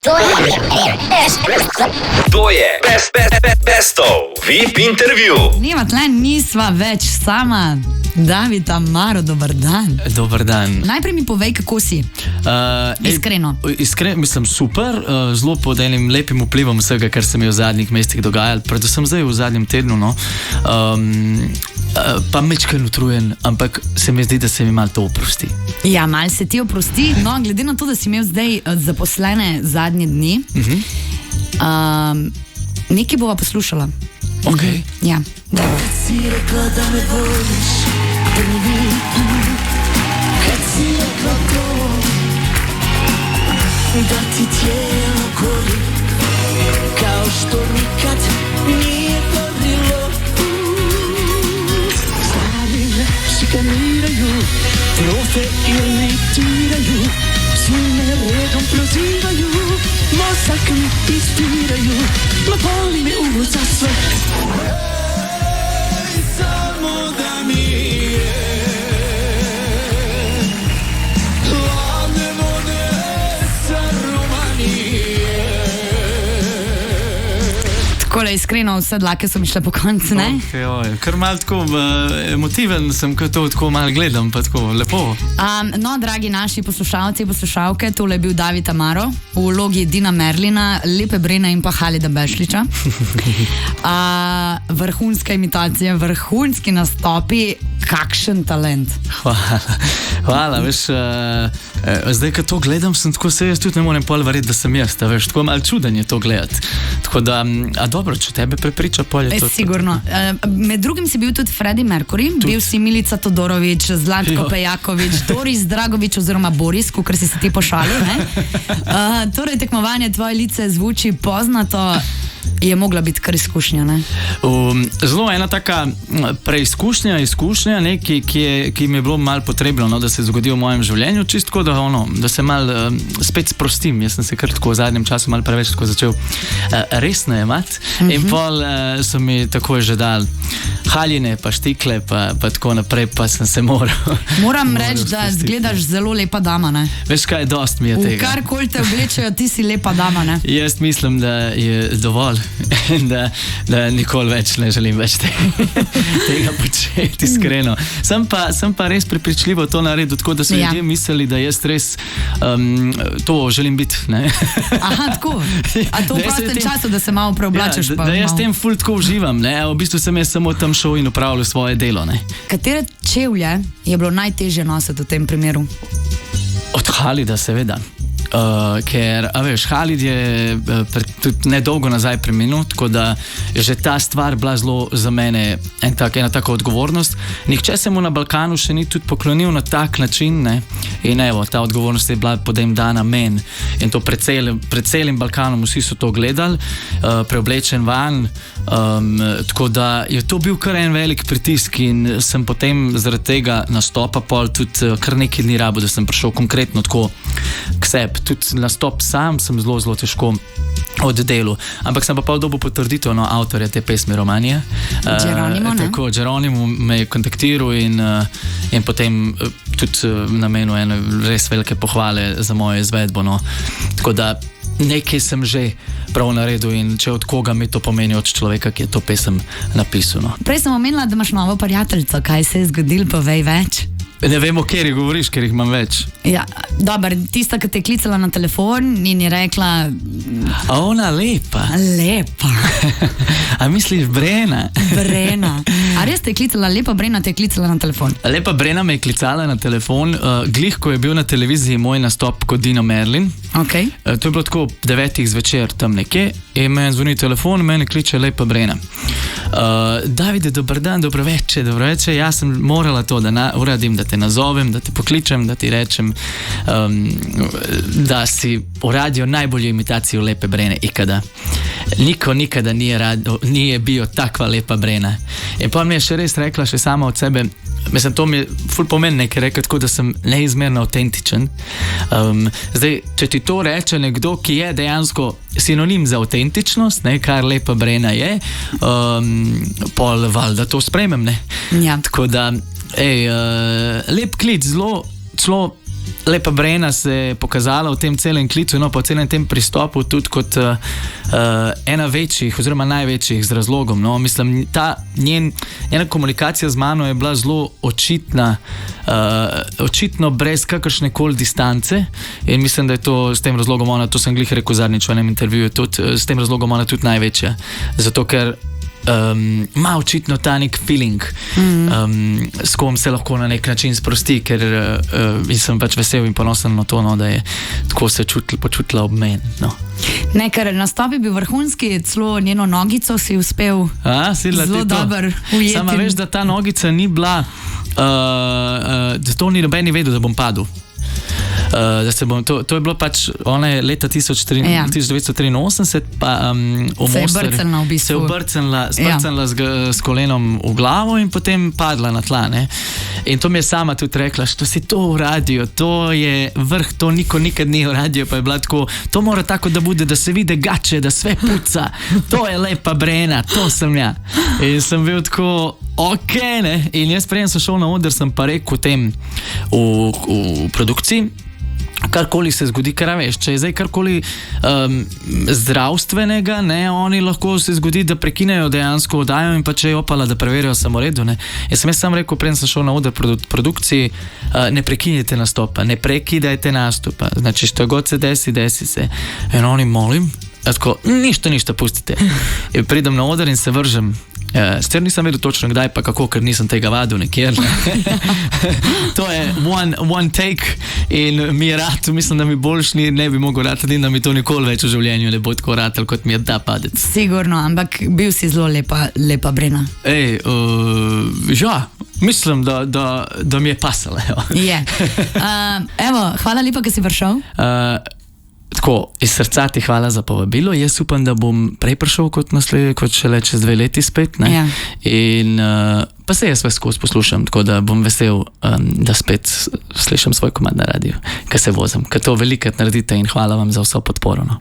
To je Bestov VIP intervju. Nima tle, nisva več sama. David, Tamaro, dober dan. Dober dan. Najprej mi povej, kako si. Iskreno. Iskreno, mislim, super, zelo pod enim lepim vplivom vsega, kar se mi je v zadnjih mesecih dogajalo, predvsem zdaj v zadnjem tednu, no. Pa mečken utrujen, ampak se mi zdi, da se mi malo to oprosti. Ja, malo se ti oprosti. No, glede na to, da si imel zdaj zaposlene zadnje dni, nekaj bova poslušala. Ok. Ja. Kad si rekla da me voliš prvi put, kad si rekla to, da ti tijelo gori, kao što nikad nije gorilo. Stari me šikaniraju, trofe iritiraju, svi me redom prozivaju, mozak mi istiraju, ma boli me uvod za sve. Samo da mi je hladne vode sa Romanije. Takole, iskreno, vse dlake so mi šle po koncu, ne? Okay, kar malo tako emotiven sem, ko to tako malo gledam, pa tako lepo. No, dragi naši poslušalci in poslušalke, tole je bil David Tamaro v vlogi Dina Merlina, Lepe Brene in pa Halida Bešliča. Vrhunska imitacija, vrhunski nastopi, kakšen talent. Hvala, veš, zdaj, ko to gledam, sem tako se jaz tudi ne morem pol verjeti, da sem jaz, veš, tako malo čuden je to gledati. Tako da, dobro, če tebe prepriča, pol je to. Sigurno. Med drugim si bil tudi Freddie Mercury, bil si Milica Todorović, Zlatko Pejaković, Doris Dragović oziroma Boris, kakor si se ti pošalil, ne? Torej, tekmovanje Tvoje lice zvuči poznato, je mogla biti kar izkušnja, ne? Zelo ena taka izkušnja, nekaj, ki mi je bilo malo potrebno, no, da se zgodi v mojem življenju, čisto da se malo spet sprostim. Jaz sem se kar tako v zadnjem času malo preveč tako začel resno jemati in pol so mi takoj že dali haljine, pa štikle, pa tako naprej, pa sem se moral. Moram reči, da izgledaš zelo lepa dama, ne? Veš kaj, dost mi je tega. V karkoli te oblečejo, ti si lepa dama, ne? Jaz mislim, da je dovolj. Da nikoli več ne želim več tega početi, iskreno. Sem pa res prepričljivo to naredil, tako da so ljudje mislili, da jaz res to želim biti, ne? Aha, tako. A to v prostem času, da se malo preoblačeš? Ja, da jaz tem ful tako uživam, ne? V bistvu sem jaz samo tam šel in upravljal svoje delo, ne? Katere čevlje je bilo najtežje nositi v tem primeru? Od Halida, seveda. Ker, a veš, Halid je tudi nedolgo nazaj preminil, tako da je že ta stvar bila zelo za mene ena taka odgovornost. Nihče se mu na Balkanu še ni tudi poklonil na tak način, ne? In evo, ta odgovornost je bila potem dana meni in to pred celim Balkanom, vsi so to gledali, preoblečen van, tako da je to bil kar en velik pritisk in sem potem zaradi tega nastopa pol tudi kar nekaj dni rabo, da sem prišel konkretno tako k sebi. Tudi nastop sam sem zelo težko oddelal, ampak sem pa pol dobil potrditev avtorja te pesmi Romanije. Geronimo, ne? Tako, Geronimo me je kontaktiral in potem tudi namenil ene res velike pohvale za mojo izvedbo, no. Tako da nekaj sem že prav naredil in če od koga mi to pomeni, od človeka, ki je to pesem napisal, no. Prej sem omenila, da imaš novo prijateljico, kaj se je zgodilo, povej več. Ne vem, o kateri govoriš, ker jih imam več. Ja, dober, tista, ki te je klicala na telefon in je rekla... A ona lepa. Lepa. A misliš Brena? Brena. A res te je klicala, Lepa Brena te je klicala na telefon? Lepa Brena me je klicala na telefon, glih, ko je bil na televiziji moj nastop kot Dino Merlin. Okay. To je bilo tako 9 zvečer tam nekje in me zvoni telefon, mene kliče Lepa Brena. Davide, dober dan, dobro večer, jaz sem morala to, da uradim, da te nazovem, da te pokličem, da ti rečem, da si uradio najbolju imitaciju Lepe Brene ikada. Niko nikada nije bio takva Lepa Brena. In pa mi je še res rekla, še sama od sebe, mislim, to mi je ful pomeni nekaj rekel, tako da sem neizmerno avtentičen. Zdaj, če ti to reče nekdo, ki je dejansko sinonim za avtentičnost, ne, kar Lepa Brena je, pol valjda to sprejmem, ne. Ja. Tako da, lep klic, zelo Lepa Brena se je pokazala v tem celem klicu, no pa v celem tem pristopu tudi kot ena večjih oziroma največjih z razlogom. No. Mislim, njena komunikacija z mano je bila zelo očitna, očitno brez kakršne koli distance in mislim, da je to s tem razlogom ona, to sem glih rekel zadnjič v enem intervjuju, tudi s tem razlogom ona tudi največja. Zato ker ima očitno ta nek feeling, s kom se lahko na nek način sprosti, ker sem pač vesel in ponosen na to, no, da je tako se počutila ob meni. No. Ne, ker nastop je bil vrhunski, celo njeno nogico si uspel zelo dobro ujeti. Sama veš, da ta nogica ni bila, da to ni noben vedel, da bom padel. To je bilo pač, ona je leta 1983 pa se je brcnila v bistvu. Se je brcnila s kolenom v glavo in potem padla na tla, ne. In to mi je sama tudi rekla, što si to v radiju, to je vrh, to niko nikad ni v radiju, pa je bila tako, to mora tako da bude, da se vide gače, da sve puca, to je Lepa Brena, to sem ja. In sem bil tako, ok, ne, in jaz preden sem šel na oder, sem pa rekel tem v produkciji, karkoli se zgodi, kar veš, če je zdaj karkoli zdravstvenega, ne, oni lahko se zgodi, da prekinejo dejansko oddajo in pa če je opala, da preverijo samoredu, ne. Jaz sem rekel, preden sem šel na oder produkciji, ne prekinjajte nastopa, ne prekidajte nastopa, znači što god se desi se. In oni molim, tako, ništa, pustite. In pridem na oder in se vržem. Sicer nisem vedel točno kdaj pa kako, ker nisem tega vadil nekjer. To je one take in mi je rad, mislim, da mi boljš ne bi mogel ratati in da mi to nikoli več v življenju ne bo tako ratal, kot mi je ta padec. Sigurno, ampak bil si zelo lepa Brena. Ja, mislim, da mi je pasala. Je. Evo, hvala lepa, ker si prišel. Tako, iz srca ti hvala za povabilo. Jaz upam, da bom prej prišel kot šele čez 2 leti spet. Ne? Ja. In pa se jaz skozi poslušam, tako da bom vesel, da spet slišim svoj komad na radiju, ko se vozim. Ker to velikrat naredite in hvala vam za vso podporo. No.